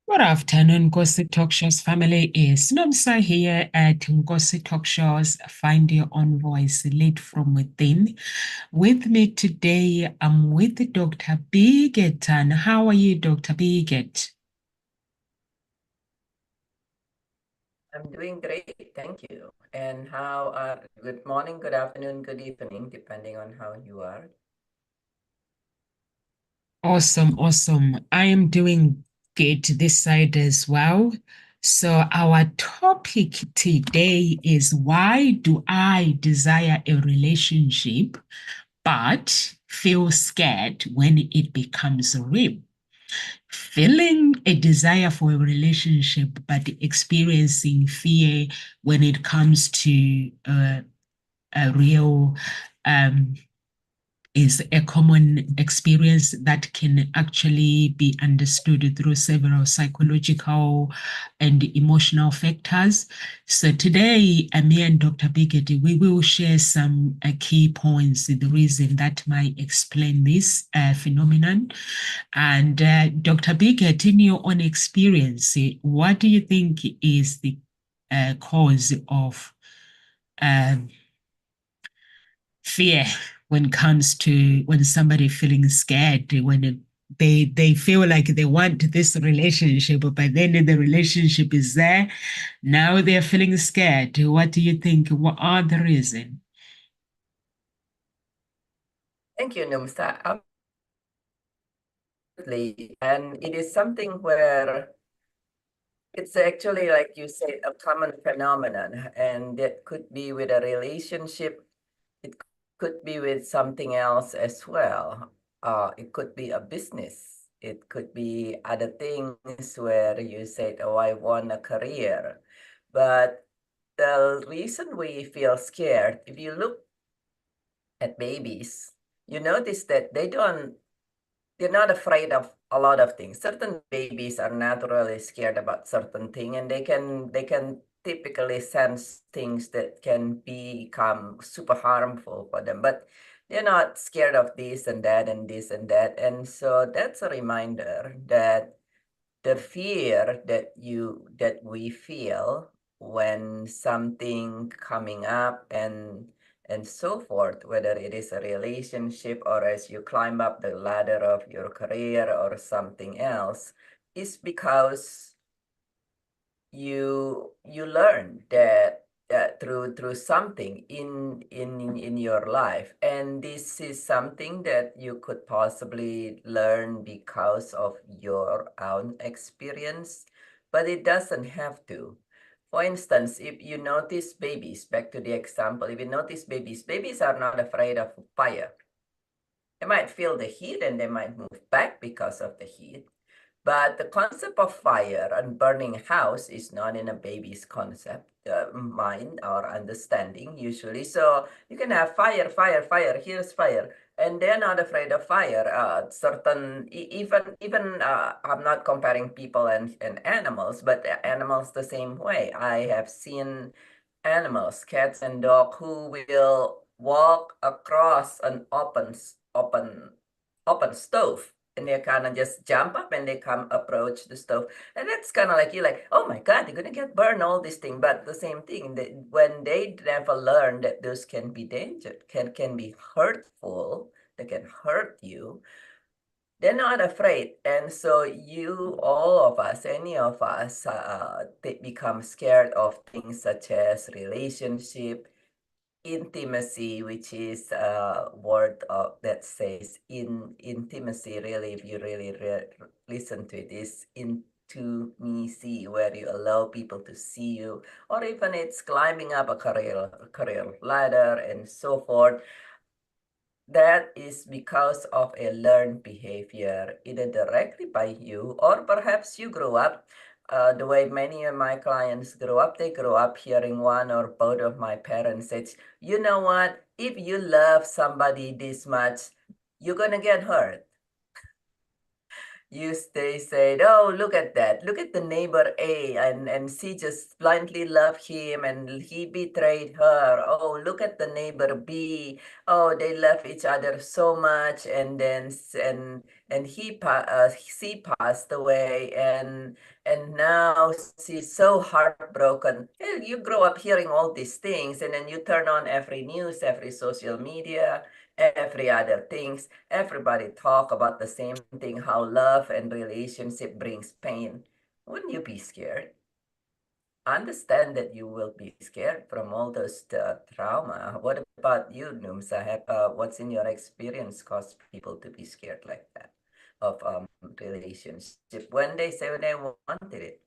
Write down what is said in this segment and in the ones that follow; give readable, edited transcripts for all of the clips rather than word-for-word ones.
Good afternoon, Nkosi Talk Shows family. Is Nomsa here at Nkosi Talk Shows. Find your own voice, lead from within. With me today, I'm with Dr. Biget. And how are you, Dr. Biget? I'm doing great, thank you. And good morning, good afternoon, good evening, depending on how you are. Awesome, awesome. I am doing good this side as well. So, our topic today is why do I desire a relationship but feel scared when it becomes real? Feeling a desire for a relationship but experiencing fear when it comes to a real is a common experience that can actually be understood through several psychological and emotional factors. So today, me and Dr. Biggett, we will share some key points, the reason that might explain this phenomenon. And Dr. Biggett, in your own experience, what do you think is the cause of um, fear when it comes to when somebody feeling scared when they feel like they want this relationship, but then the relationship is there, now they're feeling scared? What do you think? What are the reasons? Thank you, Numsa. Absolutely. And it is something where it's actually, like you said, a common phenomenon. And it could be with a relationship, it could be with something else as well. It could be a business. It could be other things where you said, oh, I want a career. But the reason we feel scared, if you look at babies, you notice that they're not afraid of a lot of things. Certain babies are naturally scared about certain thing, and they can typically sense things that can become super harmful for them, but they're not scared of this and that and this and that. And so that's a reminder that the fear that we feel when something coming up and so forth, whether it is a relationship or as you climb up the ladder of your career or something else, is because you learn that through something in your life, and this is something that you could possibly learn because of your own experience, but it doesn't have to. For instance, if you notice babies, back to the example, if you notice babies are not afraid of fire. They might feel the heat and they might move back because of the heat. But the concept of fire and burning house is not in a baby's concept, mind or understanding usually. So you can have fire, fire, fire. Here's fire, and they're not afraid of fire. Even I'm not comparing people and animals, but animals the same way. I have seen animals, cats and dog, who will walk across an open stove, and they kind of just jump up and they come approach the stove. And that's kind of like, you're like, oh my God, they're gonna get burned, all this thing. But the same thing, when they never learn that those can be dangerous, can be hurtful, they can hurt you, they're not afraid. And so all of us, any of us, they become scared of things such as relationship, intimacy, which is a word that says intimacy. Really, if you really listen to it, is intimacy, where you allow people to see you, or even it's climbing up a career ladder and so forth. That is because of a learned behavior, either directly by you or perhaps you grew up the way many of my clients grew up. They grew up hearing one or both of my parents say, you know what, if you love somebody this much, you're going to get hurt. They said, oh, look at that. Look at the neighbor A, and she just blindly loved him and he betrayed her. Oh, look at the neighbor B. Oh, they love each other so much. And and she passed away, and now she's so heartbroken. You grow up hearing all these things, and then you turn on every news, every social media, every other things. Everybody talk about the same thing, how love and relationship brings pain. Wouldn't you be scared? Understand that you will be scared from all those trauma. What about you, Numsa? What's in your experience caused people to be scared like that of relationship when they say they wanted it?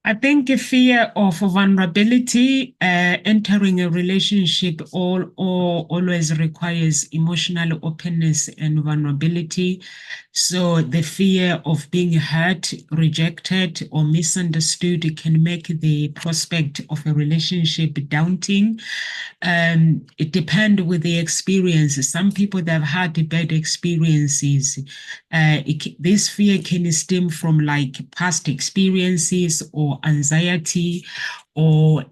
I think a fear of vulnerability, entering a relationship always requires emotional openness and vulnerability. So the fear of being hurt, rejected, or misunderstood can make the prospect of a relationship daunting. It depends with the experience. Some people that have had bad experiences, this fear can stem from like past experiences or anxiety or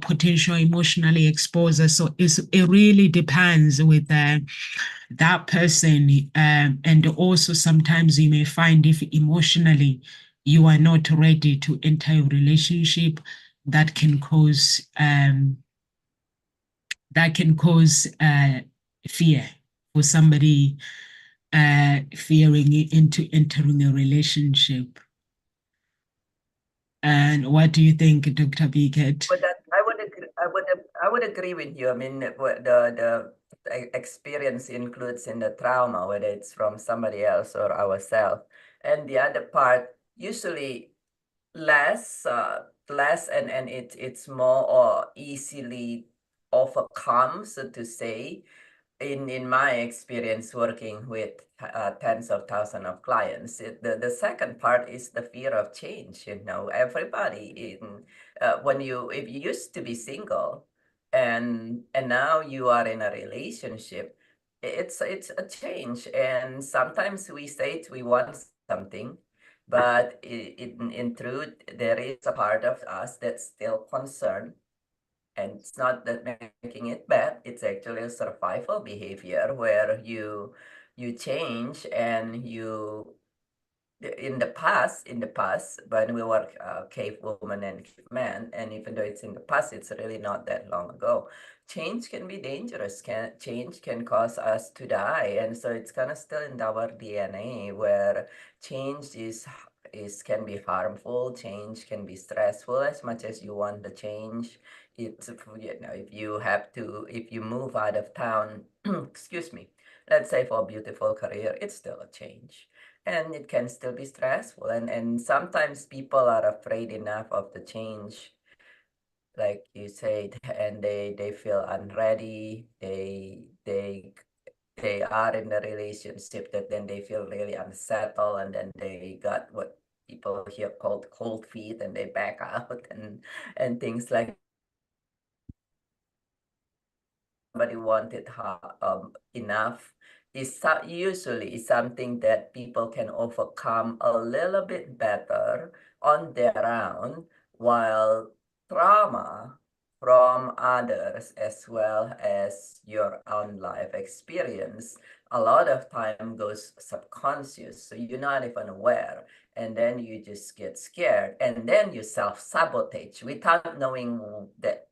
potential emotionally exposure. So it really depends with that person. And also sometimes you may find if emotionally you are not ready to enter a relationship, that can cause fear for somebody fearing into entering a relationship. And what do you think, Dr. Biket? But I would agree with you. I mean, the experience includes in the trauma, whether it's from somebody else or ourselves, and the other part usually less and it's more or easily overcome, so to say, in my experience working with tens of thousands of clients. The second part is the fear of change. Everybody when if you used to be single and now you are in a relationship, it's a change, and sometimes we say we want something, but in truth, there is a part of us that's still concerned. And it's not that making it bad, it's actually a survival behavior where you change, and you in the past when we were cave woman and cave man, and even though it's in the past, it's really not that long ago, change can be dangerous. Change can cause us to die, and so it's kind of still in our DNA, where change can be harmful. Change can be stressful. As much as you want the change, it's if you move out of town, excuse me, let's say for a beautiful career, it's still a change, and it can still be stressful, and sometimes people are afraid enough of the change, like you said, and they feel unready. They are in a relationship that then they feel really unsettled, and then they got what people here called cold feet, and they back out and things like somebody wanted enough is usually something that people can overcome a little bit better on their own, while trauma from others as well as your own life experience a lot of time goes subconscious, so you're not even aware, and then you just get scared, and then you self-sabotage without knowing that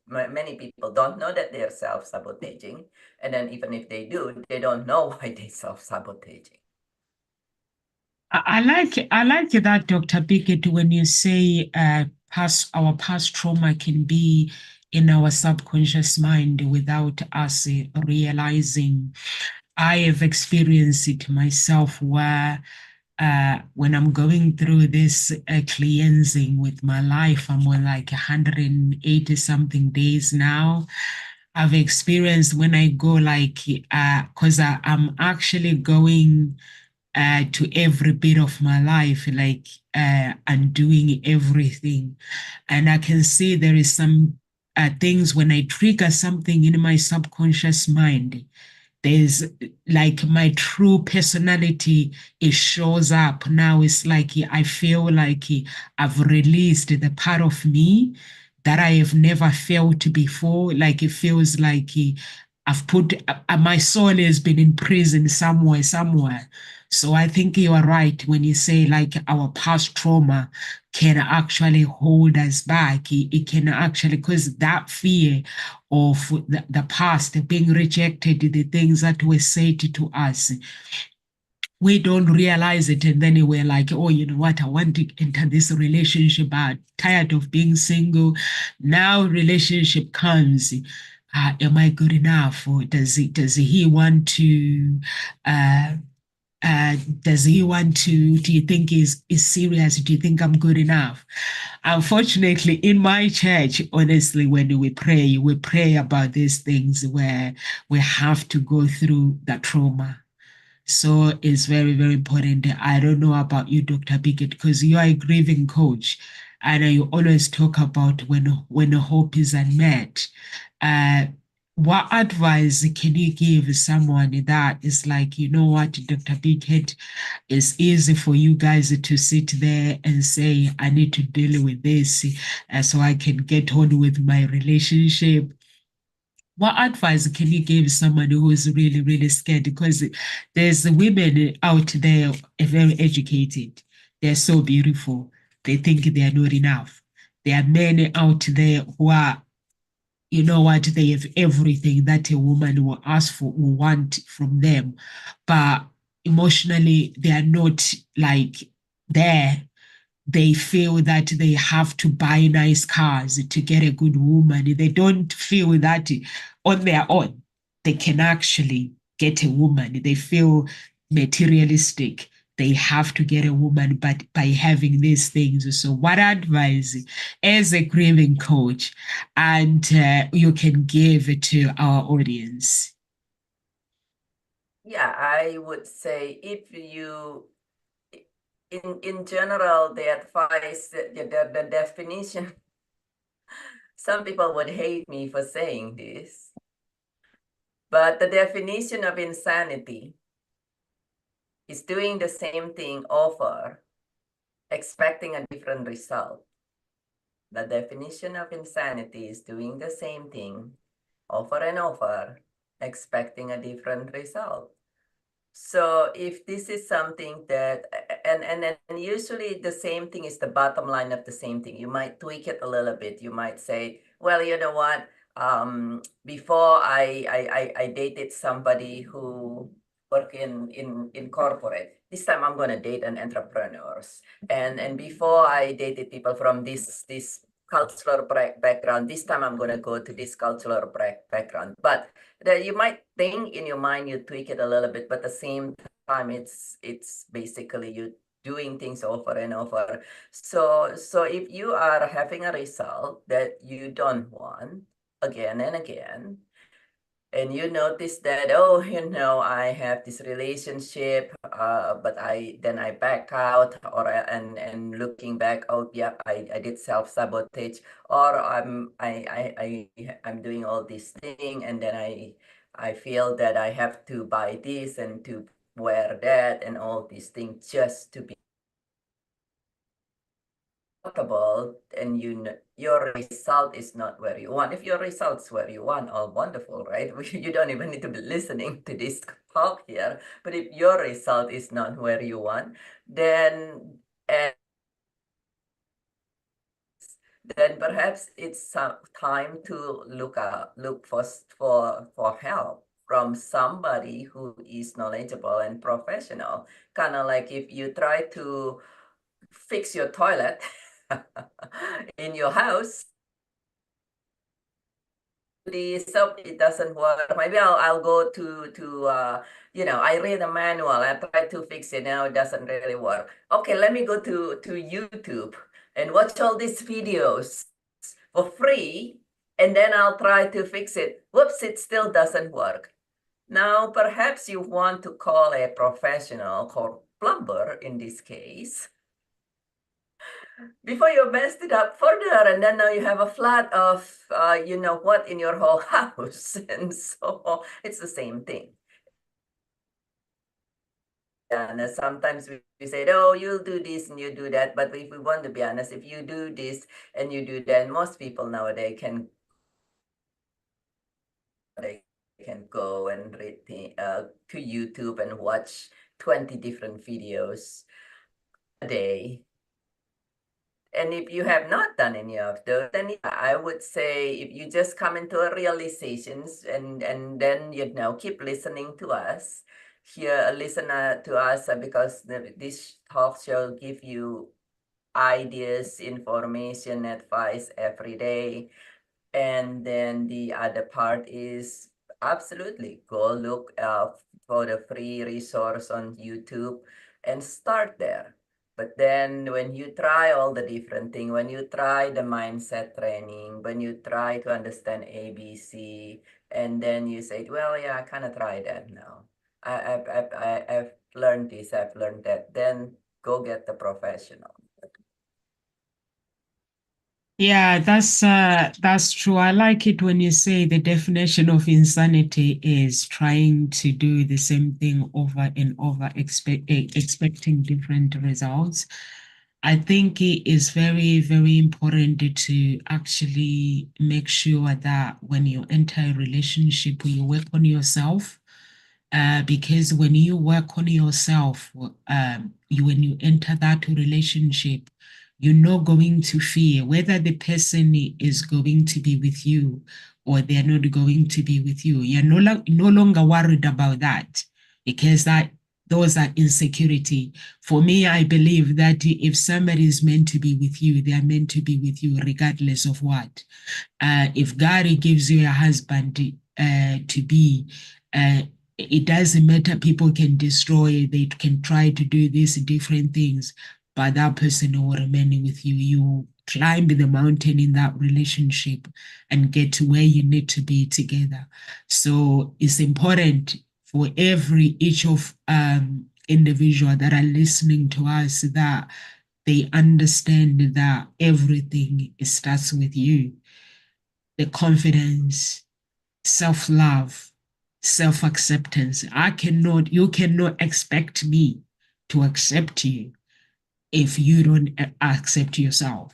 many people don't know that they're self-sabotaging, and then even if they do, they don't know why they're self-sabotaging. I like that, Dr. Bickett, when you say our past trauma can be in our subconscious mind without us realizing. I have experienced it myself, where when I'm going through this cleansing with my life, I'm on like 180 something days now. I've experienced when I go like, because I'm actually going to every bit of my life, like undoing everything. And I can see there is some things when I trigger something in my subconscious mind, there's like my true personality, it shows up now. It's like I feel like I've released the part of me that I have never felt before. Like it feels like I've put my soul has been in prison somewhere. So I think you are right when you say like our past trauma can actually hold us back. It can actually, because that fear of the past being rejected, the things that were said to us, we don't realize it, and then we're like, oh, you know what, I want to enter this relationship, I'm tired of being single. Now relationship comes, am I good enough, or does he want to does he want to, do you think is serious, do you think I'm good enough? Unfortunately, in my church, honestly, when we pray about these things where we have to go through the trauma. So it's very, very important. I don't know about you, Dr. Biggett, because you are a grieving coach, and you always talk about when hope is unmet. Uh, what advice can you give someone that is like, you know what, Dr. Biggett, it's easy for you guys to sit there and say, I need to deal with this so I can get on with my relationship. What advice can you give someone who is really, really scared? Because there's women out there very educated. They're so beautiful. They think they are not enough. There are men out there who are, you know what, they have everything that a woman will ask for, will want from them. But emotionally, they are not like there. They feel that they have to buy nice cars to get a good woman. They don't feel that on their own they can actually get a woman. They feel materialistic. They have to get a woman, but by having these things. So, what advice as a grieving coach and you can give to our audience? Yeah, I would say if you, in general, the advice, the definition, some people would hate me for saying this, but the definition of insanity is doing the same thing over, expecting a different result. The definition of insanity is doing the same thing over and over, expecting a different result. So if this is something that, and usually the same thing is the bottom line of the same thing. You might tweak it a little bit. You might say, well, you know what? Before I dated somebody who worked in corporate. This time I'm gonna date an entrepreneurs. And before I dated people from this cultural background, this time I'm gonna go to this cultural background. But that you might think in your mind, you tweak it a little bit, but at the same time, it's basically you doing things over and over. So if you are having a result that you don't want again and again, and you notice that, oh, you know, I have this relationship, but I back out, or and looking back, oh yeah, I did self-sabotage, or I'm doing all this thing, and then I feel that I have to buy this and to wear that and all these things just to be comfortable, and your result is not where you want. If your result's where you want, all wonderful, right? You don't even need to be listening to this talk here. But if your result is not where you want, then perhaps it's time to look for help from somebody who is knowledgeable and professional. Kind of like if you try to fix your toilet in your house, the soap, it doesn't work. Maybe I'll go to you know, I read a manual, I try to fix it, now it doesn't really work. Okay, let me go to YouTube and watch all these videos for free, and then I'll try to fix it. Whoops, it still doesn't work. Now, perhaps you want to call a professional, called plumber in this case, before you messed it up further, and then now you have a flood of you know what in your whole house. And so it's the same thing. And sometimes we say, oh, you'll do this and you do that. But if we want to be honest, if you do this and you do that, most people nowadays can can go and read to YouTube and watch 20 different videos a day. And if you have not done any of those, then I would say if you just come into a realizations and then, you know, keep listening to us, listen to us because this talk show give you ideas, information, advice every day. And then the other part is absolutely go look for the free resource on YouTube and start there. But then when you try all the different things, when you try the mindset training, when you try to understand ABC, and then you say, well, yeah, I kind of try that now. I've learned this, I've learned that. Then go get the professional. Yeah, that's true. I like it when you say the definition of insanity is trying to do the same thing over and over, expecting different results. I think it is very, very important to actually make sure that when you enter a relationship, you work on yourself. Because when you work on yourself, when you enter that relationship, you're not going to fear whether the person is going to be with you or they're not going to be with you. You're no longer worried about that because those are insecurity. For me, I believe that if somebody is meant to be with you, they are meant to be with you regardless of what. If God gives you a husband to be, it doesn't matter. People can destroy, they can try to do these different things, but that person will remain with you. You climb the mountain in that relationship and get to where you need to be together. So it's important for each of individual that are listening to us that they understand that everything starts with you. The confidence, self-love, self-acceptance. You cannot expect me to accept you if you don't accept yourself.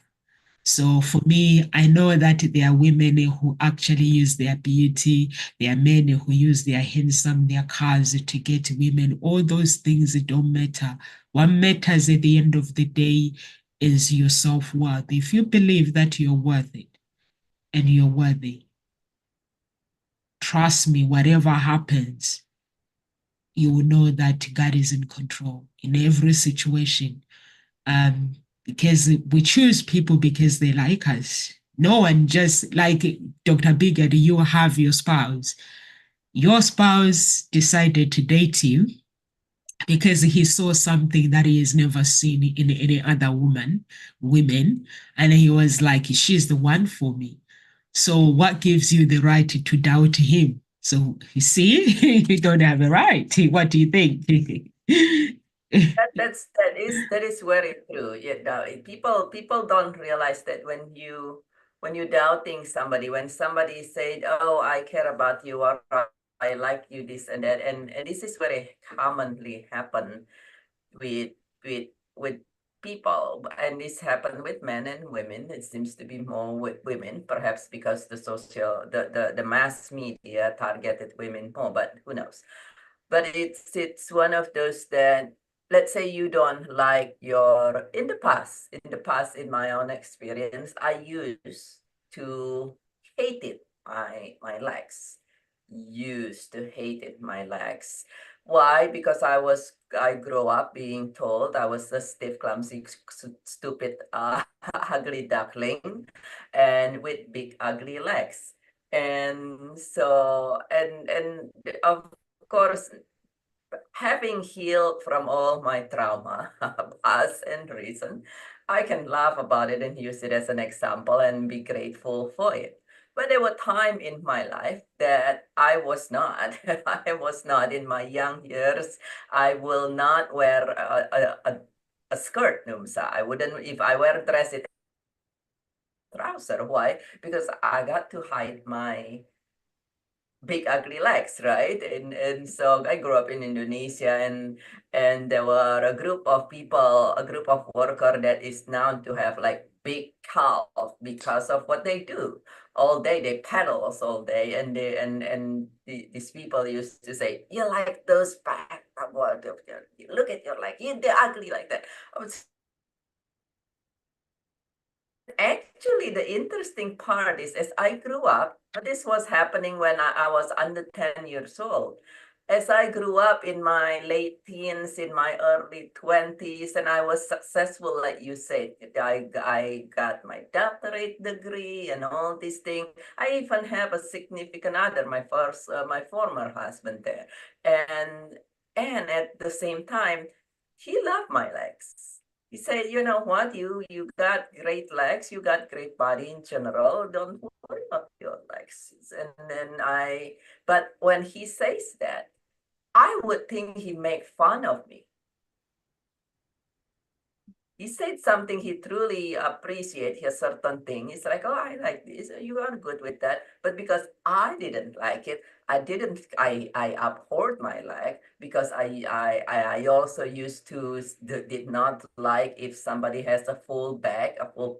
So for me, I know that there are women who actually use their beauty. There are men who use their handsome, their cars to get women. All those things don't matter. What matters at the end of the day is your self-worth. If you believe that you're worth it and you're worthy, trust me, whatever happens, you will know that God is in control in every situation. Because we choose people because they like us. No one just like Dr. Bigger, you have your spouse. Your spouse decided to date you because he saw something that he has never seen in any other women. And he was like, she's the one for me. So what gives you the right to doubt him? So you see, you don't have a right. What do you think? That is very true. You know, people don't realize that when you doubting somebody, when somebody said, "Oh, I care about you," or "I like you," this and that, and this is very commonly happen with with with people, and this happened with men and women. It seems to be more with women, perhaps because the mass media targeted women more, but who knows? But it's one of those that, let's say you don't like in the past, in my own experience, I used to hate it, my legs. Used to hate it, my legs. Why? Because I grew up being told I was a stiff, clumsy, stupid, ugly duckling, and with big, ugly legs. And so, and of course, having healed from all my trauma, past and recent, I can laugh about it and use it as an example and be grateful for it. But there were times in my life that I was not. I was not in my young years. I will not wear a skirt, Numsa. I wouldn't, if I wear a dress, it trouser. Why? Because I got to hide my big ugly legs, right? And so I grew up in Indonesia, and there were a group of people, a group of worker that is known to have like big calf because of what they do. All day they paddles all day, and these people used to say, "You like those back? Look at your leg, they're ugly like that." Actually, the interesting part is as I grew up, this was happening when I was under 10 years old. As I grew up in my late teens, in my early 20s, and I was successful, like you said, I got my doctorate degree and all these things. I even have a significant other, my former husband there. And at the same time, he loved my legs. He said, you know what, you got great legs, you got great body in general, don't worry about your legs. And then but when he says that, I would think he make fun of me. He said something he truly appreciate a certain thing. He's like, oh, I like this. You are good with that. But because I didn't like it, I abhorred my leg because I also used to did not like if somebody has a full back, a full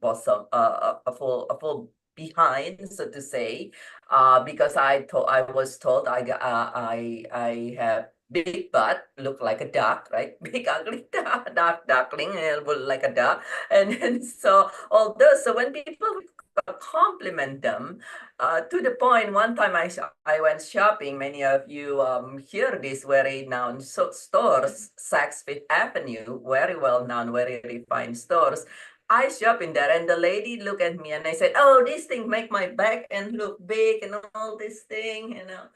bosom, a full behind, so to say, because I was told I have big butt, look like a duck, right? Big ugly duckling, will like a duck. And so although, so when people compliment them, to the point, one time I went shopping, many of you hear this very known stores, Saks Fifth Avenue, very well known, very refined stores. I shop in there and the lady looked at me and I said, oh, this thing make my back and look big and all this thing, you know.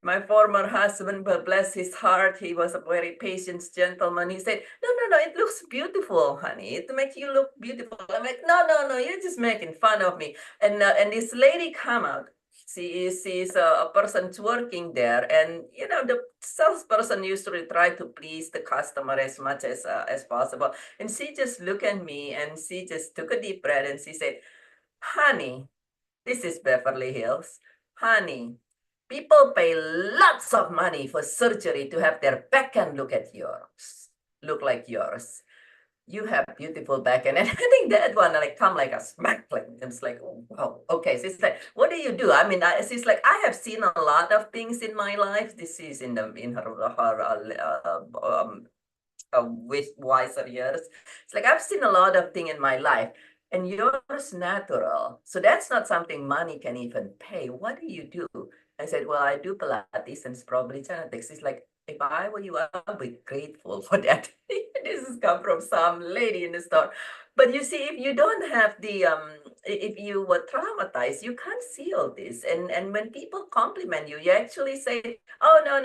My former husband, but bless his heart, he was a very patient gentleman. He said, no, it looks beautiful, honey. It makes you look beautiful. I'm like, no, you're just making fun of me. And this lady come out. She's a person working there. And, you know, the salesperson usually try to please the customer as much as possible. And she just looked at me and she just took a deep breath and she said, honey, this is Beverly Hills. Honey, people pay lots of money for surgery to have their backend look like yours. You have beautiful backend. And I think that one like come like a smack, like it's like, oh, wow, okay. So it's like, what do you do? I mean, she's like, I have seen a lot of things in my life. This is in with wiser years. It's like I've seen a lot of things in my life, and yours natural. So that's not something money can even pay. What do you do? I said, well, I do Pilates and it's probably genetics. It's like, if I were you, I'll be grateful for that. This has come from some lady in the store. But you see, if you don't have the if you were traumatized, you can't see all this. And when people compliment you, you actually say, oh no,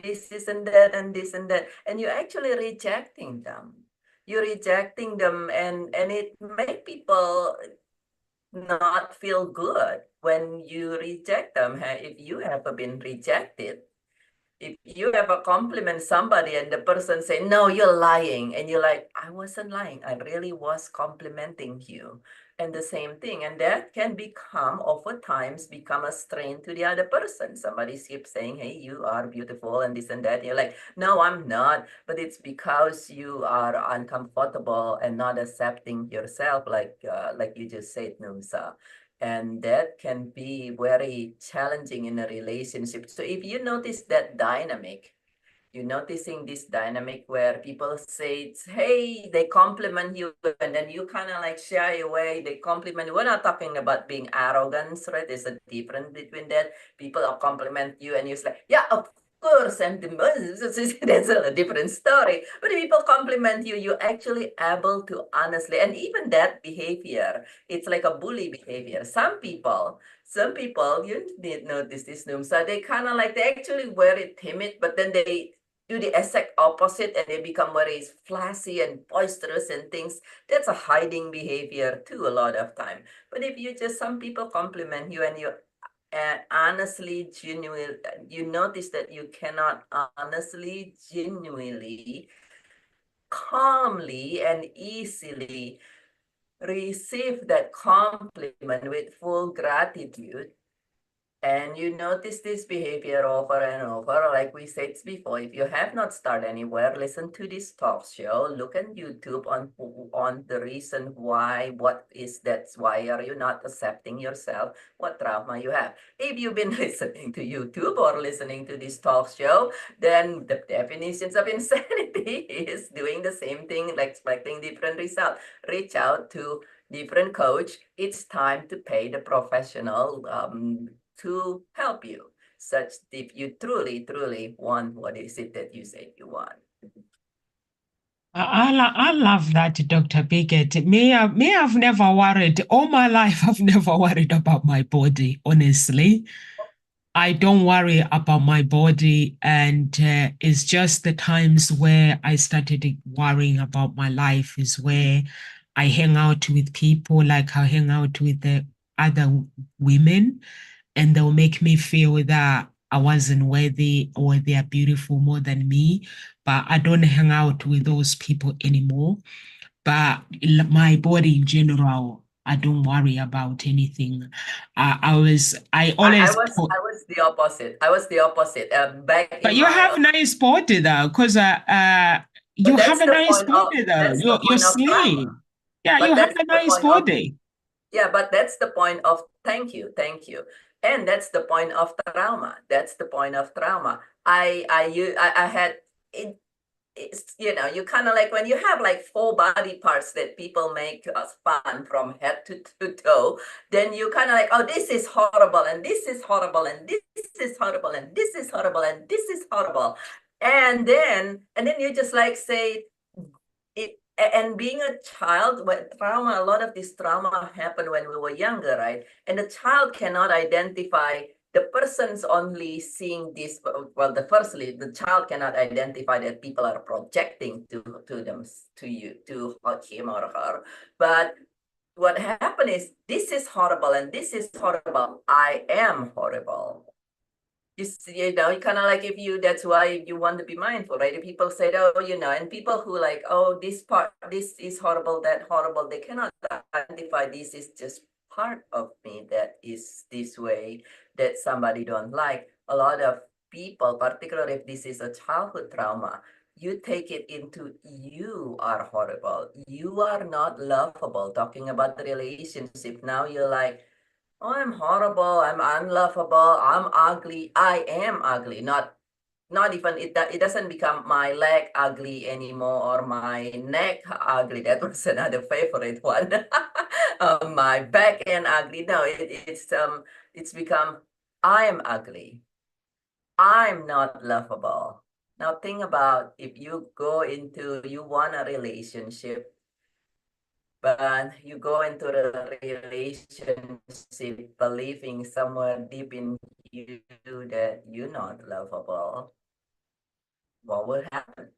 this isn't that and this and that. And you're actually rejecting them. You're rejecting them and it make people not feel good when you reject them. If you have been rejected, if you ever compliment somebody and the person say, no, you're lying. And you're like, I wasn't lying. I really was complimenting you. And the same thing. And that can become, over times, become a strain to the other person. Somebody keeps saying, hey, you are beautiful and this and that. And you're like, no, I'm not. But it's because you are uncomfortable and not accepting yourself, like you just said, Numsa. And that can be very challenging in a relationship. So if you notice that dynamic, you're noticing this dynamic where people say, hey, they compliment you, and then you kind of like shy away. They compliment. We're not talking about being arrogant, right? There's a difference between that. People compliment you, and you're like, yeah, of course, and that's a different story. But if people compliment you, you're actually able to honestly, and even that behavior, it's like a bully behavior. Some people, you did notice this, so they kind of like, they actually very timid, but then they do the exact opposite and they become very flashy and boisterous and things. That's a hiding behavior too, a lot of time. But if you just, some people compliment you and you honestly, genuinely, you notice that you cannot honestly, genuinely, calmly, and easily receive that compliment with full gratitude, and you notice this behavior over and over, like we said before, if you have not started anywhere, listen to this talk show, look at YouTube on the reason why, what is that's why are you not accepting yourself, what trauma you have. If you've been listening to YouTube or listening to this talk show, then the definitions of insanity is doing the same thing, like expecting different results. Reach out to different coach. It's time to pay the professional to help you, such if you truly want what is it that you say you want. I love that, Dr. Biggett. I've never worried, all my life, I've never worried about my body, honestly. I don't worry about my body, and it's just the times where I started worrying about my life is where I hang out with people, like I hang out with the other women, and they'll make me feel that I wasn't worthy or they are beautiful more than me. But I don't hang out with those people anymore. But my body in general, I don't worry about anything. I always I was the opposite. I was the opposite. Back but in you my have nice body though, because you that's have a the nice point of body though. that's the You're point of trauma. slim. Yeah, you But have that's a the nice point of body. yeah, but that's the point of thank you. And that's the point of trauma. That's the point of trauma. I had it, it's, you know, you kind of like when you have like 4 body parts that people make fun from head to toe, then you kind of like, oh, this is horrible, and this is horrible, and this is horrible, and this is horrible, and this is horrible. And then you just like say it, and being a child, when trauma, a lot of this trauma happened when we were younger, right? And the child cannot identify, the person's only seeing this, well, firstly, the child cannot identify that people are projecting to them, to you, to him or her. But what happened is, this is horrible and this is horrible. I am horrible. You know, kind of like if you, that's why you want to be mindful, right? If people say, oh, you know, and people who like, oh, this part, this is horrible, that horrible, they cannot identify this is just part of me that is this way that somebody don't like. A lot of people, particularly if this is a childhood trauma, you take it into you are horrible, you are not lovable. Talking about the relationship, now you're like, oh, I'm horrible, I'm unlovable, I'm ugly, I am ugly. Not even it doesn't become my leg ugly anymore or my neck ugly. That was another favorite one. My back end ugly. No, it's become I am ugly. I'm not lovable. Now think about if you want a relationship, but you go into the relationship believing somewhere deep in you that you're not lovable, what will happen?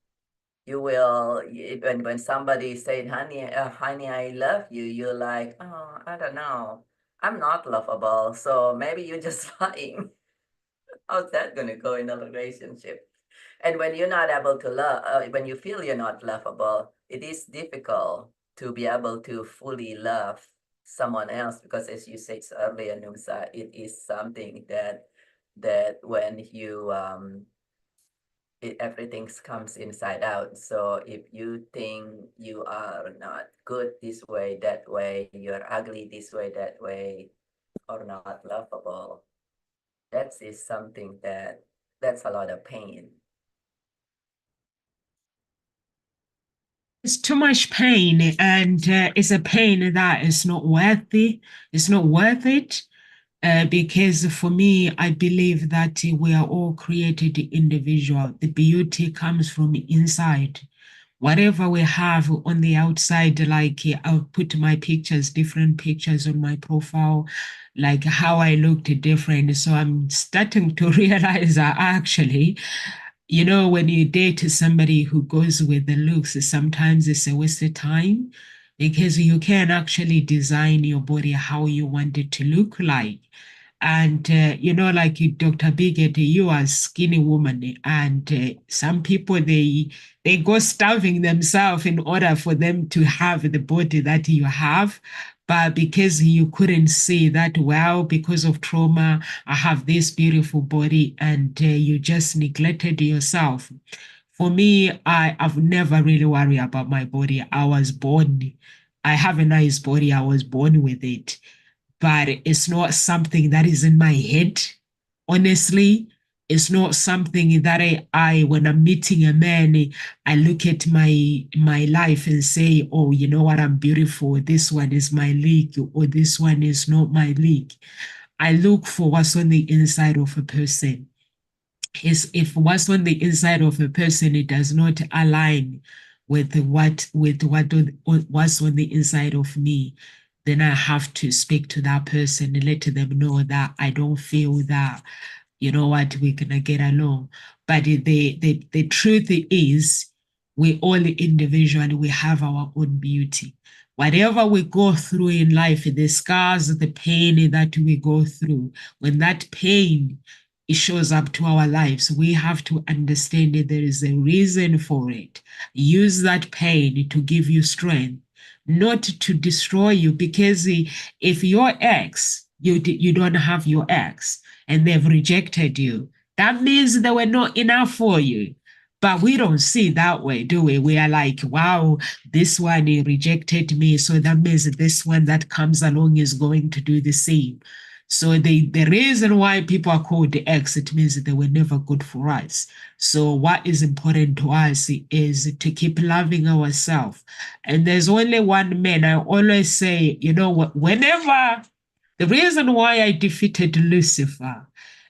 You will, when somebody said, honey, I love you, you're like, oh, I don't know, I'm not lovable, so maybe you're just lying. How's that going to go in a relationship? And when you're not able to love, when you feel you're not lovable, it is difficult to be able to fully love someone else, because as you said earlier, Nusa, it is something that when you everything comes inside out. So if you think you are not good this way, that way, you're ugly this way, that way, or not lovable, that is something that's a lot of pain. It's too much pain, and it's a pain that is not worthy. It's not worth it. Because for me, I believe that we are all created individual. The beauty comes from inside. Whatever we have on the outside, like I'll put my pictures, different pictures on my profile, like how I looked different. So I'm starting to realize that actually, you know, when you date somebody who goes with the looks, sometimes it's a waste of time because you can actually design your body how you want it to look like. And, like Dr. Bigot, you are a skinny woman. And some people, they go starving themselves in order for them to have the body that you have. But because you couldn't see that, well, because of trauma, I have this beautiful body, and you just neglected yourself. For me, I've never really worried about my body. I have a nice body. I was born with it, but it's not something that is in my head. Honestly, it's not something that when I'm meeting a man, I look at my life and say, oh, you know what, I'm beautiful. This one is my league, or this one is not my league. I look for what's on the inside of a person. If what's on the inside of a person, it does not align with what's on the inside of me, then I have to speak to that person and let them know that I don't feel that, you know what, we're gonna get along. But the truth is, we all individually, we have our own beauty. Whatever we go through in life, the scars, the pain that we go through, when that pain, it shows up to our lives, we have to understand that there is a reason for it. Use that pain to give you strength, not to destroy you. Because if your ex, you don't have your ex, and they've rejected you, that means they were not enough for you. But we don't see that way, do we? We are like, wow, this one rejected me, so that means this one that comes along is going to do the same. So the reason why people are called the ex, it means that they were never good for us. So what is important to us is to keep loving ourselves. And there's only one man. I always say, whenever, the reason why I defeated Lucifer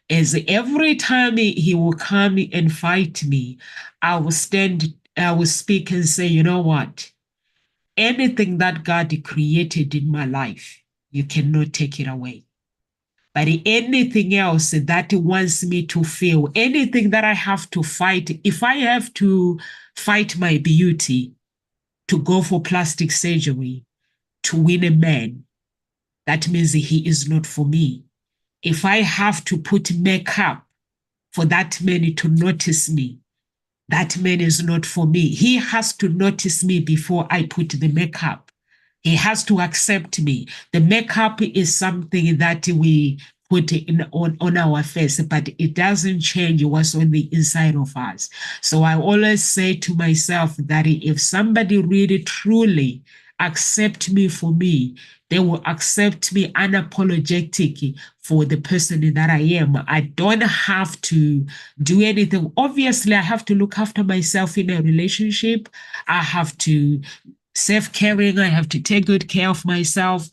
is every time he will come and fight me, I will speak and say, you know what? Anything that God created in my life, you cannot take it away. But anything else that wants me to feel, anything that I have to fight, if I have to fight my beauty, to go for plastic surgery, to win a man, that means he is not for me. If I have to put makeup for that man to notice me, that man is not for me. He has to notice me before I put the makeup. He has to accept me. The makeup is something that we put on our face, but it doesn't change what's on the inside of us. So I always say to myself that if somebody really truly accept me for me, they will accept me unapologetic for the person that I am. I don't have to do anything. Obviously, I have to look after myself in a relationship. I have to self-caring. I have to take good care of myself.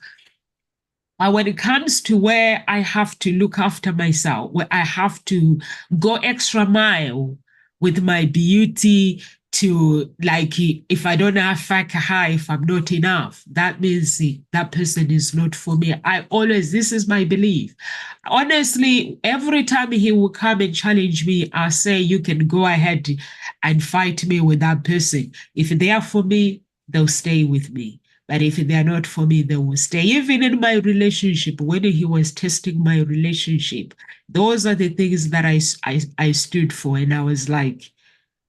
But when it comes to where I have to look after myself, where I have to go extra mile with my beauty, to, like, if I don't have high, if I'm not enough, that means that person is not for me. This is my belief. Honestly, every time he will come and challenge me, I say, you can go ahead and fight me with that person. If they are for me, they'll stay with me. But if they are not for me, they will stay. Even in my relationship, when he was testing my relationship, those are the things that I stood for. And I was like,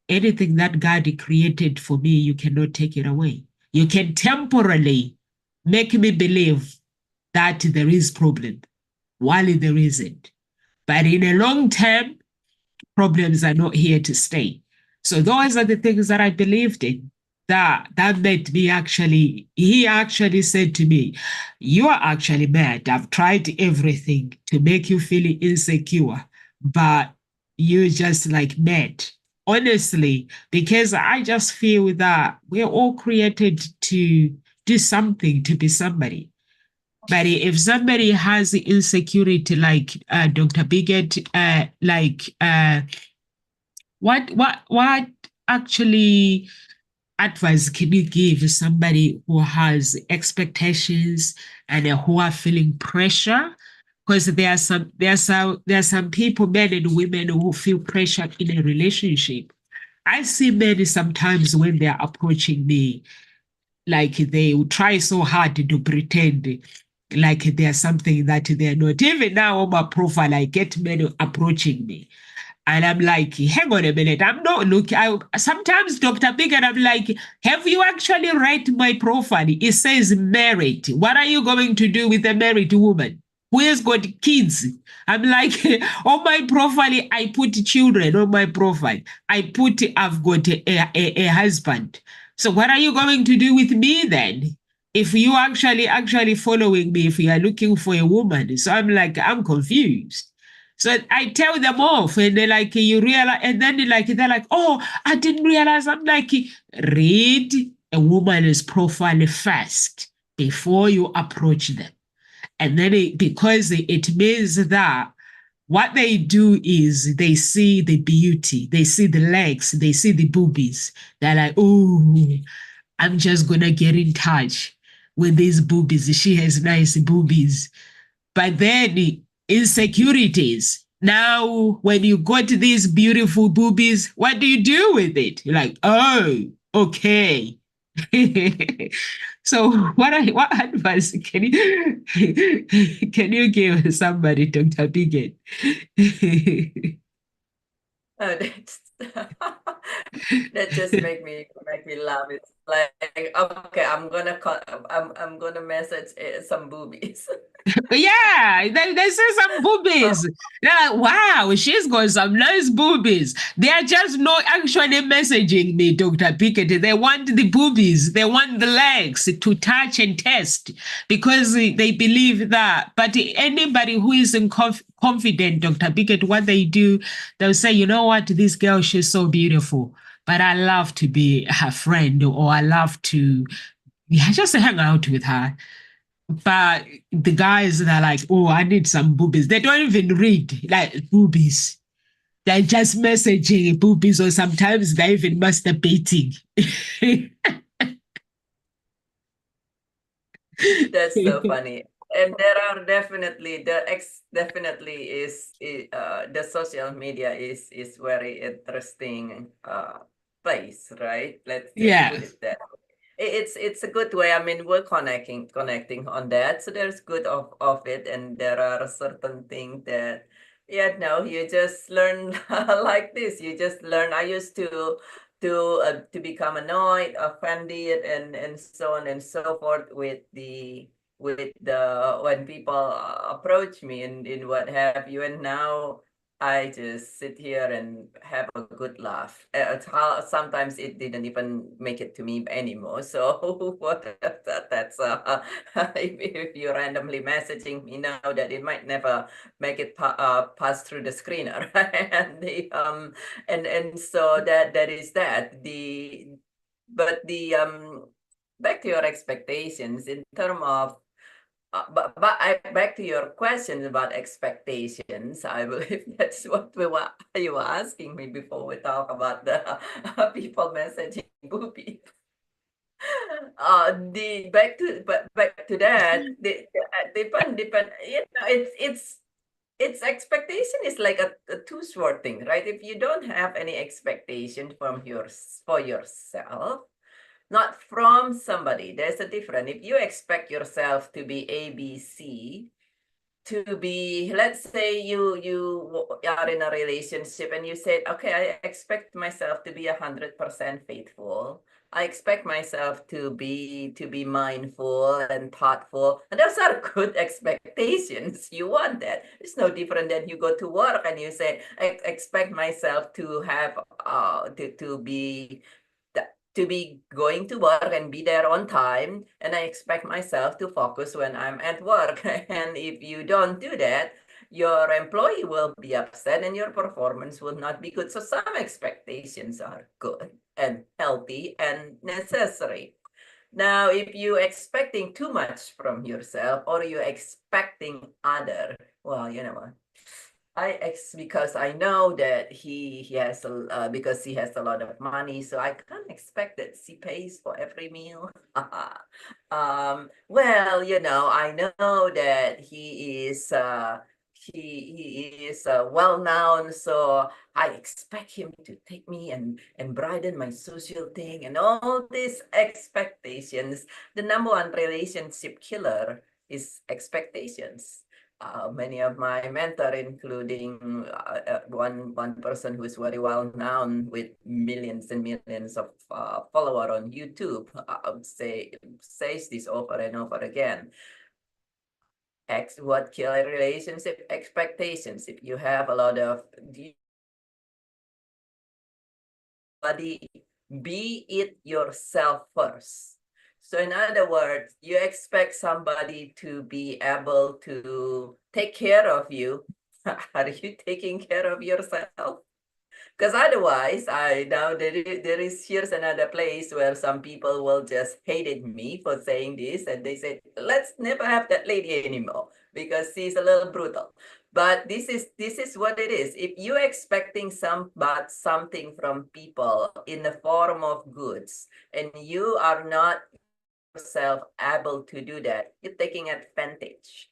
anything that God created for me, you cannot take it away. You can temporarily make me believe that there is problem while there isn't. But in a long term, problems are not here to stay. So those are the things that I believed in. That made me he actually said to me, you are actually mad. I've tried everything to make you feel insecure, but you're just like mad. Honestly, because I just feel that we're all created to do something, to be somebody. But if somebody has insecurity, like Dr. Bigot, what actually advice can you give somebody who has expectations and who are feeling pressure? Because there are some people, men and women, who feel pressure in a relationship. I see men sometimes when they're approaching me, like they will try so hard to pretend like there's something that they're not. Even now on my profile, I get men approaching me. And I'm like, hang on a minute, I'm not looking. Sometimes, Dr. Big, and I'm like, have you actually read my profile? It says married. What are you going to do with a married woman who has got kids? I'm like, on my profile, I put children on my profile. I put, I've got a husband. So what are you going to do with me then? If you actually following me, if you are looking for a woman. So I'm like, I'm confused. So I tell them off, and they're like, you realize, and then they're like, oh, I didn't realize. I'm like, read a woman's profile first before you approach them. And then because it means that what they do is they see the beauty, they see the legs, they see the boobies. They're like, oh, I'm just gonna get in touch with these boobies. She has nice boobies. But then insecurities. Now, when you got these beautiful boobies, what do you do with it? You're like, oh, okay. So what advice can you give somebody, Dr. Biggett? Oh, that just make me laugh. It's like, okay, I'm gonna message some boobies. Yeah, they say some boobies. They're like, wow, she's got some nice boobies. They are just not actually messaging me, Dr. Pickett. They want the boobies, they want the legs to touch and test because they believe that. But anybody who isn't confident, Dr. Pickett, what they do, they'll say, you know what, this girl, she's so beautiful, but I love to be her friend, or I love to just hang out with her. But the guys that are like, oh, I need some boobies. They don't even read like boobies. They're just messaging boobies, or sometimes they're even masturbating. That's so funny. And there are definitely definitely is the social media is very interesting place, right? Let's just Yeah. put it that way. It's a good way. I mean, we're connecting on that. So there's good of it, and there are certain things that no, you just learn like this. You just learn. I used to become annoyed, offended, and so on and so forth with the when people approach me and what have you. And now I just sit here and have a good laugh. Sometimes it didn't even make it to me anymore. So that's if you're randomly messaging me now, that it might never make it pass through the screener, and and so that is that. But the back to your expectations in terms of but back to your question about expectations, I believe that's what you were asking me before we talk about the people messaging boobies. The back to that, depend. You know, it's expectation is like a two-sword thing, right? If you don't have any expectation for yourself, not from somebody. There's a difference. If you expect yourself to be ABC, to be, let's say you are in a relationship and you said, okay, I expect myself to be 100% faithful. I expect myself to be mindful and thoughtful, and those are good expectations. You want that. It's no different than you go to work and you say, I expect myself to have to be going to work and be there on time, and I expect myself to focus when I'm at work. And if you don't do that, your employee will be upset and your performance will not be good. So some expectations are good and healthy and necessary. Now, if you're expecting too much from yourself or you're expecting other, well, you know what? Because I know that he has because he has a lot of money, so I can't expect that he pays for every meal. Well, you know, I know that he is he is well known, so I expect him to take me and brighten my social thing and all these expectations. The number one relationship killer is expectations. Many of my mentor, including one person who is very well known with millions and millions of followers on YouTube, says this over and over again. What kill a relationship? Expectations. If you have a lot of be it yourself first. So in other words, you expect somebody to be able to take care of you. Are you taking care of yourself? Because otherwise, I know there is here's another place where some people will just hated me for saying this, and they say, let's never have that lady anymore because she's a little brutal. But this is what it is. If you're expecting something from people in the form of goods, and you are not yourself able to do that, you're taking advantage.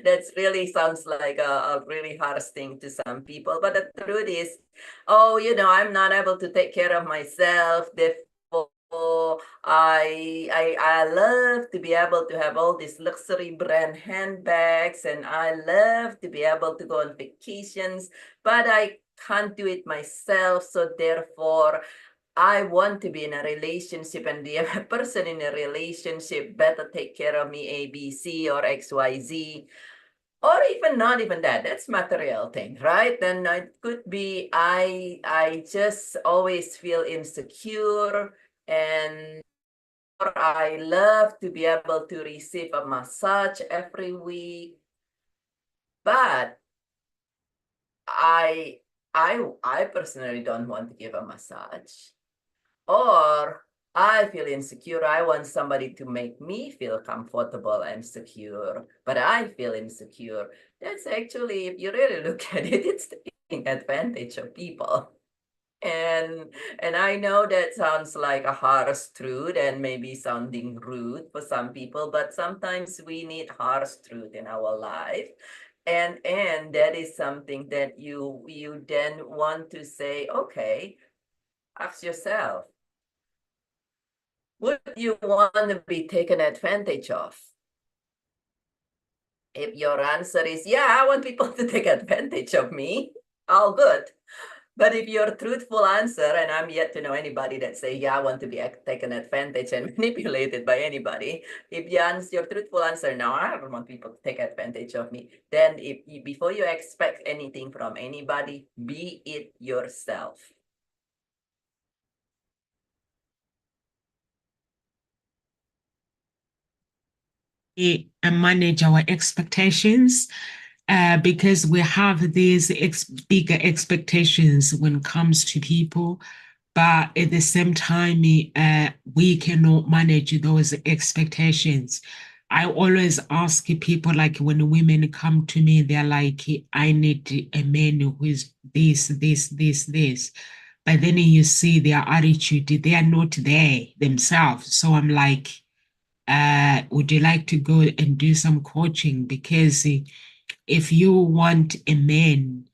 That's really sounds like a really harsh thing to some people, but the truth is, oh, I'm not able to take care of myself. Therefore, I love to be able to have all these luxury brand handbags, and I love to be able to go on vacations, but I can't do it myself. So therefore, I want to be in a relationship, and the person in a relationship better take care of me, A, B, C, or X, Y, Z, or even not even that. That's material thing, right? Then it could be I just always feel insecure, and or I love to be able to receive a massage every week, but I personally don't want to give a massage. Or I feel insecure. I want somebody to make me feel comfortable and secure, but I feel insecure. That's actually, if you really look at it, it's taking advantage of people. And I know that sounds like a harsh truth and maybe sounding rude for some people, but sometimes we need harsh truth in our life. And that is something that you then want to say, okay, ask yourself, would you want to be taken advantage of? If your answer is, yeah, I want people to take advantage of me, all good. But if your truthful answer, and I'm yet to know anybody that say, yeah, I want to be taken advantage and manipulated by anybody. If your truthful answer, no, I don't want people to take advantage of me. Then before you expect anything from anybody, be it yourself. And manage our expectations because we have these bigger expectations when it comes to people, but at the same time, we cannot manage those expectations. I always ask people, like when women come to me, they're like, I need a man who is this, this, this, this. But then you see their attitude, they are not there themselves. So I'm like, would you like to go and do some coaching? Because if you want a man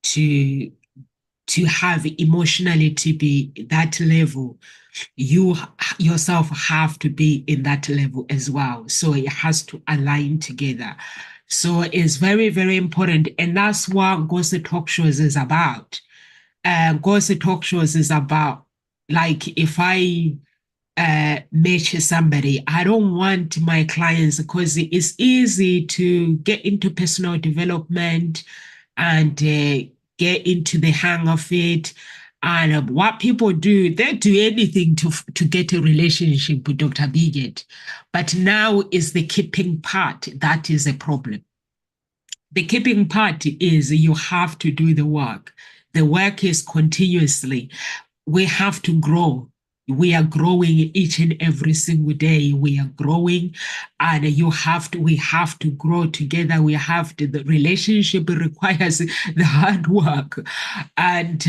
to have emotionally to be that level, you yourself have to be in that level as well. So it has to align together. So it's very, very important. And that's what Gossip Talk Shows is about. Gossip Talk Shows is about, like, if I match somebody, I don't want my clients, because it's easy to get into personal development and get into the hang of it. And what people do, they do anything to get a relationship with Dr. Bigot. But now is the keeping part that is a problem. The keeping part is you have to do the work. The work is continuously. We have to grow. We are growing each and every single day. We are growing, and we have to grow together. The relationship requires the hard work. And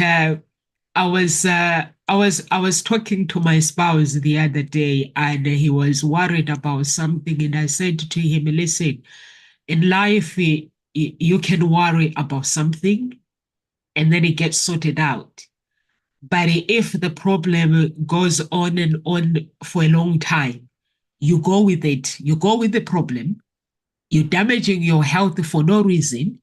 I was talking to my spouse the other day, and he was worried about something. And I said to him, listen, in life, you can worry about something and then it gets sorted out. But if the problem goes on and on for a long time, you go with it. You go with the problem. You're damaging your health for no reason.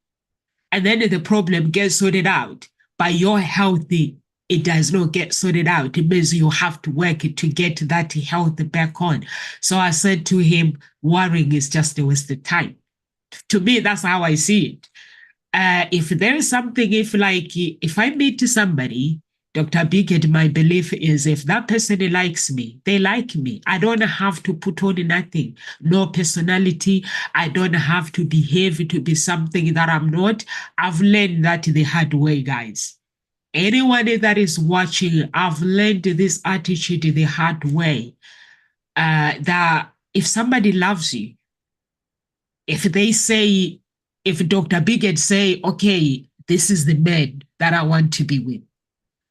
And then the problem gets sorted out. But your health, it does not get sorted out. It means you have to work to get that health back on. So I said to him, worrying is just a waste of time. To me, that's how I see it. If there is something, if I meet somebody, Dr. Bigot, my belief is if that person likes me, they like me. I don't have to put on nothing, no personality. I don't have to behave to be something that I'm not. I've learned that the hard way, guys. Anyone that is watching, I've learned this attitude the hard way. That if somebody loves you, if they say, if Dr. Bigot say, okay, this is the man that I want to be with,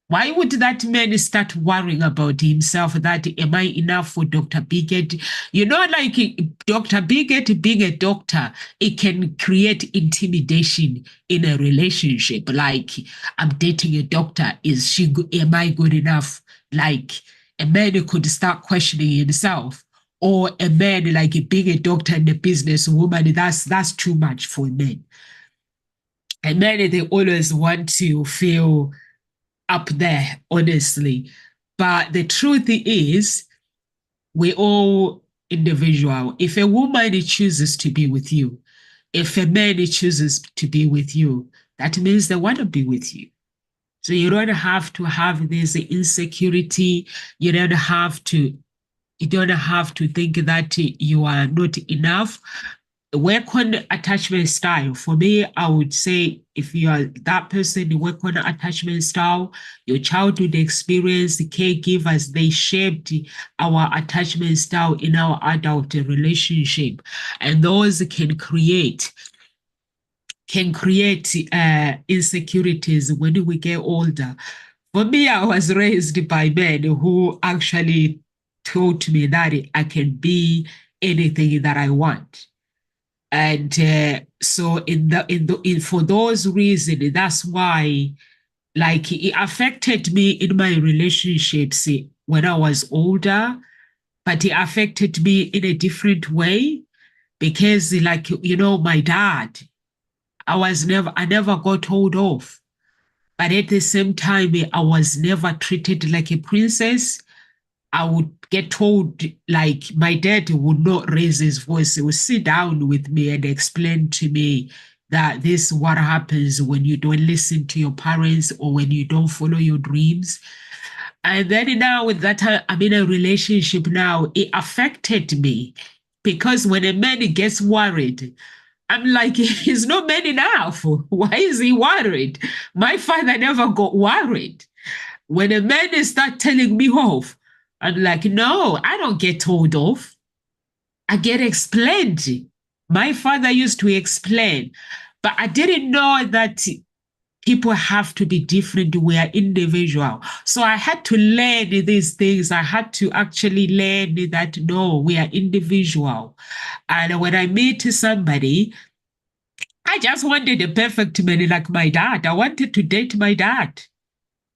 why would that man start worrying about himself that am I enough for Dr. Bigot? You know, like Dr. Bigot being a doctor, it can create intimidation in a relationship. Like, I'm dating a doctor. Am I good enough? Like, a man could start questioning himself. Or a man like being a doctor and a businesswoman, that's too much for men. And men, they always want to feel up there, honestly. But the truth is, we're all individual. If a woman chooses to be with you, if a man chooses to be with you, that means they want to be with you. So you don't have to have this insecurity. You don't have to think that you are not enough. Work on attachment style. For me, I would say if you are that person, you work on attachment style, your childhood experience, the caregivers, they shaped our attachment style in our adult relationship. And those can create insecurities when we get older. For me, I was raised by men who actually taught me that I can be anything that I want. And so for those reasons, that's why, like, it affected me in my relationships when I was older, but it affected me in a different way because, like, you know, my dad, I never got told off. But at the same time, I was never treated like a princess. I would get told, like, my dad would not raise his voice. He would sit down with me and explain to me that this is what happens when you don't listen to your parents or when you don't follow your dreams. And then now with that, I'm in a relationship now, it affected me because when a man gets worried, I'm like, he's not man enough. Why is he worried? My father never got worried. When a man starts telling me off, I'm like, no, I don't get told off. I get explained. My father used to explain, but I didn't know that people have to be different. We are individual. So I had to learn these things. I had to actually learn that, no, we are individual. And when I meet somebody, I just wanted a perfect man like my dad. I wanted to date my dad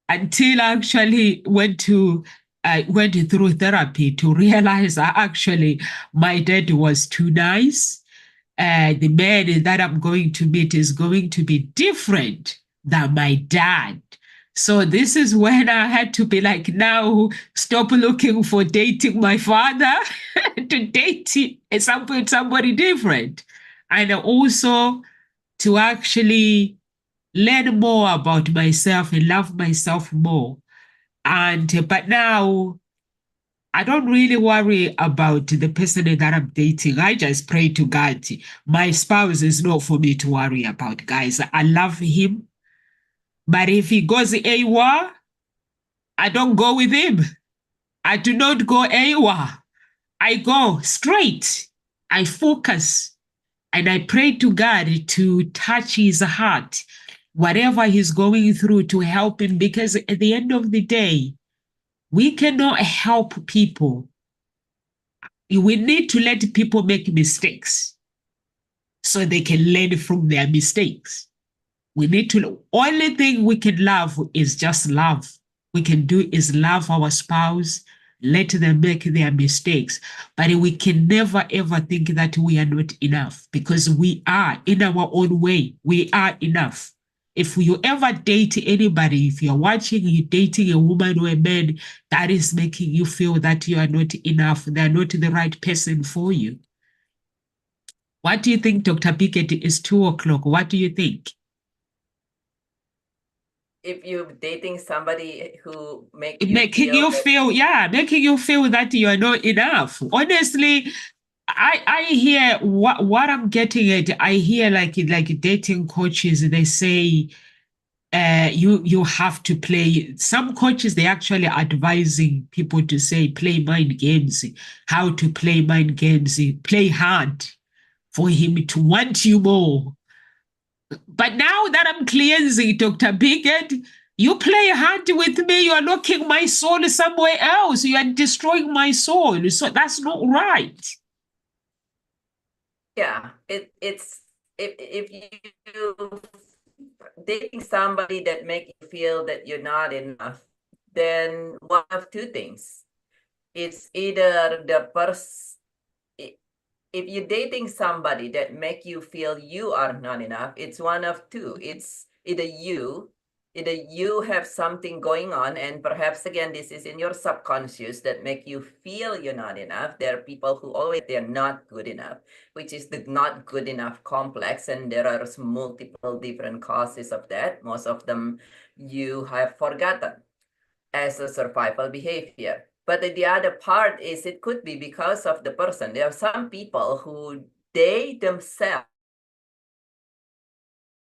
until I actually went through therapy to realize that actually my dad was too nice. The man that I'm going to meet is going to be different than my dad. So this is when I had to be like, now stop looking for dating my father to date somebody different. And also to actually learn more about myself and love myself more. But now I don't really worry about the person that I'm dating. I just pray to God. My spouse is not for me to worry about, guys. I love him. But if he goes AWOL, I don't go with him. I do not go AWOL. I go straight. I focus. And I pray to God to touch his heart, whatever he's going through, to help him. Because at the end of the day, we cannot help people. We need to let people make mistakes so they can learn from their mistakes. We need to, only thing we can love is just love. We can do is love our spouse, let them make their mistakes. But we can never ever think that we are not enough, because we are, in our own way, we are enough. If you ever date anybody, if you're watching, you're dating a woman or a man that is making you feel that you are not enough, they're not the right person for you. What do you think, Dr. Pickett? It's 2:00. What do you think? If you're dating somebody who make Making you feel, yeah, making you feel that you are not enough. Honestly, I hear what I'm getting at. I hear like dating coaches, they say you have to play. Some coaches, they actually advising people to say play mind games, how to play mind games, play hard for him to want you more. But now that I'm cleansing, Dr. Pickett, you play hard with me, you are knocking my soul somewhere else. You are destroying my soul. So that's not right. Yeah, it's if you dating somebody that make you feel that you're not enough, then one of two things. It's either the person, if you're dating somebody that make you feel you are not enough, it's one of two. It's either you have something going on, and perhaps again, this is in your subconscious that make you feel you're not enough. There are people who always, they're not good enough, which is the not good enough complex. And there are multiple different causes of that. Most of them you have forgotten as a survival behavior. But the other part is it could be because of the person. There are some people who they themselves,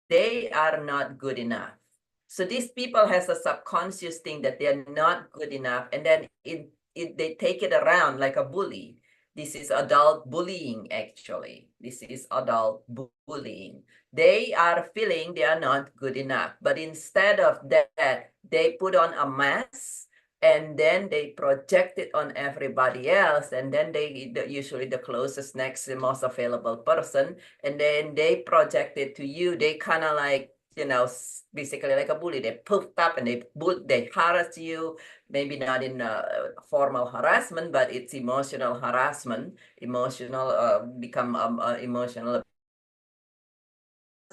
they are not good enough. So these people has a subconscious thing that they're not good enough. And then they take it around like a bully. This is adult bullying, actually. This is adult bullying. They are feeling they are not good enough. But instead of that, they put on a mask, and then they project it on everybody else. And then usually the closest, next, the most available person, and then they project it to you. They kind of like, basically like a bully. They puffed up and they harass you. Maybe not in formal harassment, but it's emotional harassment. Become emotional.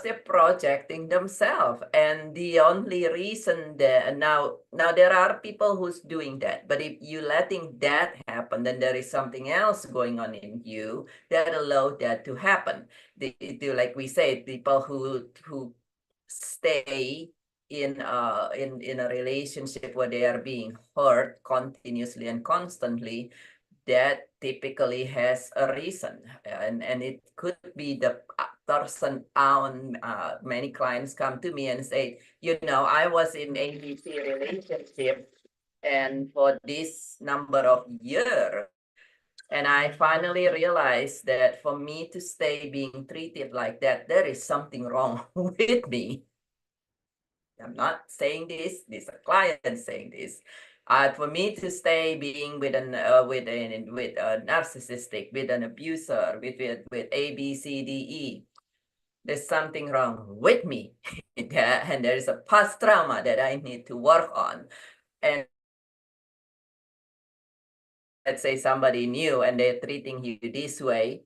They're projecting themselves, and the only reason that now there are people who's doing that, but if you letting that happen, then there is something else going on in you that allow that to happen. Like we say, people who stay in a relationship where they are being hurt continuously and constantly, that typically has a reason, and it could be the person on many clients come to me and say, I was in ABC relationship and for this number of years, and I finally realized that for me to stay being treated like that, there is something wrong with me. I'm not saying this is a client saying this. For me to stay being with a narcissistic, with an abuser, with A, B, C, D, E, there's something wrong with me. And there is a past trauma that I need to work on. And let's say somebody new and they're treating you this way.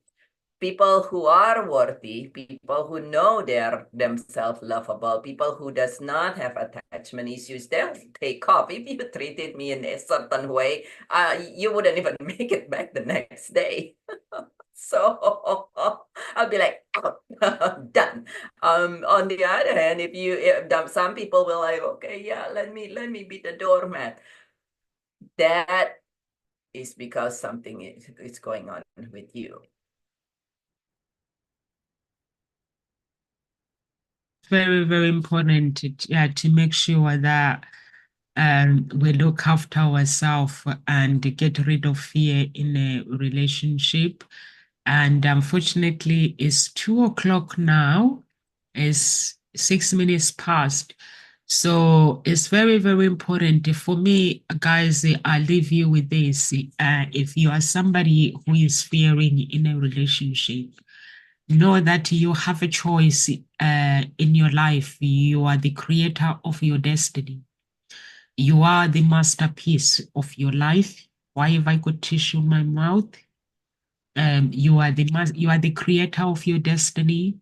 People who are worthy, people who know they're themselves lovable, people who does not have attachment issues, they'll take off. If you treated me in a certain way, you wouldn't even make it back the next day. So I'll be like, done. On the other hand, some people will like, okay, yeah, let me be the doormat. That is because something is going on with you. Very, very important to make sure that we look after ourselves and get rid of fear in a relationship. And unfortunately, it's 2:00 now. It's 6 minutes past. So it's very, very important for me, guys. I leave you with this. If you are somebody who is fearing in a relationship, know that you have a choice in your life. You are the creator of your destiny. You are the masterpiece of your life. Why have I got tissue in my mouth? You are the creator of your destiny.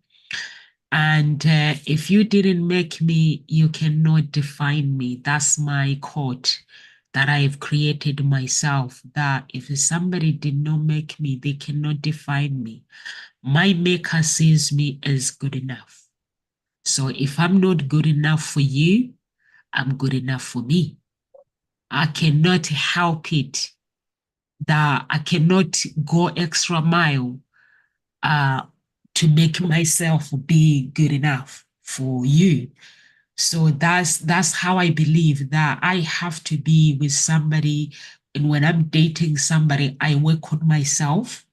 And if you didn't make me, you cannot define me. That's my quote that I have created myself, that if somebody did not make me, they cannot define me. My maker sees me as good enough. So if I'm not good enough for you, I'm good enough for me. I cannot help it that I cannot go extra mile to make myself be good enough for you. So that's how I believe that I have to be with somebody. And when I'm dating somebody, I work on myself.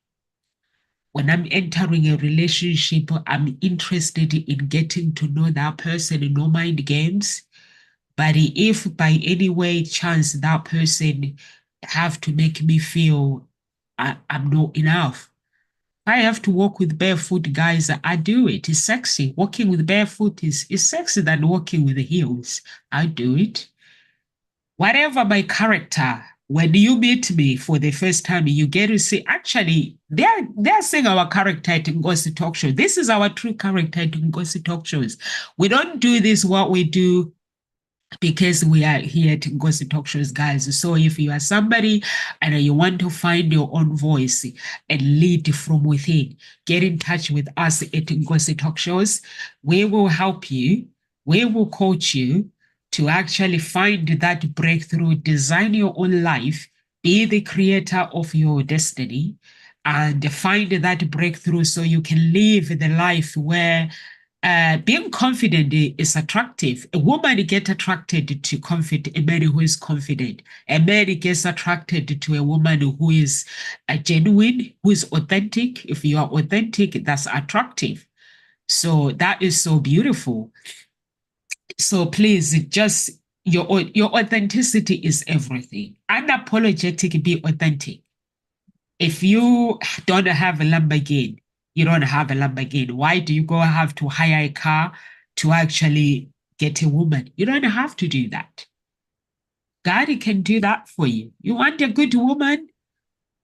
When I'm entering a relationship, I'm interested in getting to know that person and no mind games. But if by any way chance that person have to make me feel I'm not enough, I have to walk with barefoot, guys. I do it. It's sexy. Walking with barefoot is sexy than walking with the heels. I do it. Whatever my character, when you meet me for the first time, you get to see, actually, they're saying our character at Ngozi Talk Show. This is our true character at Ngozi Talk Shows. We don't do this what we do because we are here to Ngozi Talk Shows, guys. So if you are somebody and you want to find your own voice and lead from within, get in touch with us at Ngozi Talk Shows. We will help you. We will coach you to actually find that breakthrough, design your own life, be the creator of your destiny, and find that breakthrough so you can live the life where being confident is attractive. A woman gets attracted to confident, a man who is confident. A man gets attracted to a woman who is genuine, who is authentic. If you are authentic, that's attractive. So that is so beautiful. So please, just your authenticity is everything. Unapologetic, be authentic. If you don't have a Lamborghini, you don't have a Lamborghini. Why do you go have to hire a car to actually get a woman? You don't have to do that. God can do that for you. You want a good woman?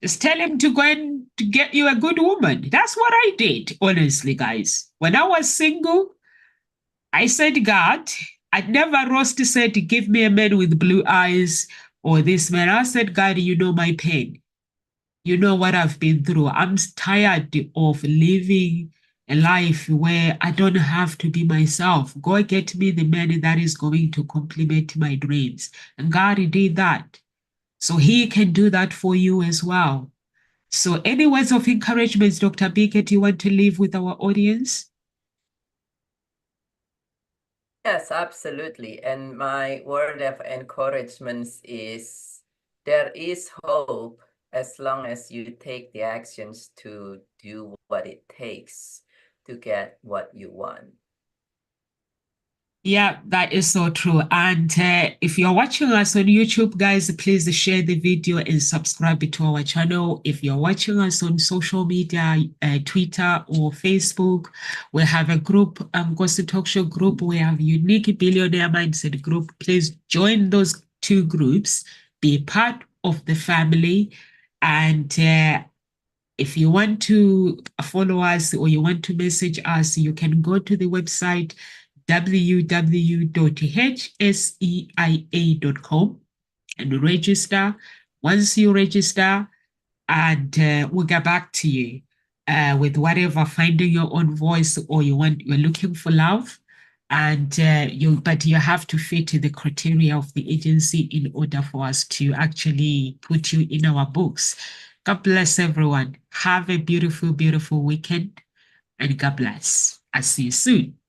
Just tell him to go and to get you a good woman. That's what I did, honestly, guys. When I was single, I said, God, I never rose to say to give me a man with blue eyes or this man. I said, God, you know my pain. You know what I've been through. I'm tired of living a life where I don't have to be myself. Go get me the man that is going to complement my dreams. And God did that. So he can do that for you as well. So any words of encouragement, Dr. Bickett, you want to leave with our audience? Yes, absolutely. And my word of encouragement is there is hope as long as you take the actions to do what it takes to get what you want. Yeah, that is so true. And if you're watching us on YouTube, guys, please share the video and subscribe to our channel. If you're watching us on social media, Twitter or Facebook, we have a group, Ngozi Talk Show group. We have Unique Billionaire Mindset group. Please join those two groups, be part of the family. And if you want to follow us or you want to message us, you can go to the website www.hseia.com and register. Once you register, and we'll get back to you with whatever, finding your own voice, or you're looking for love, and but you have to fit the criteria of the agency in order for us to actually put you in our books. God bless everyone. Have a beautiful, beautiful weekend, and God bless. I'll see you soon.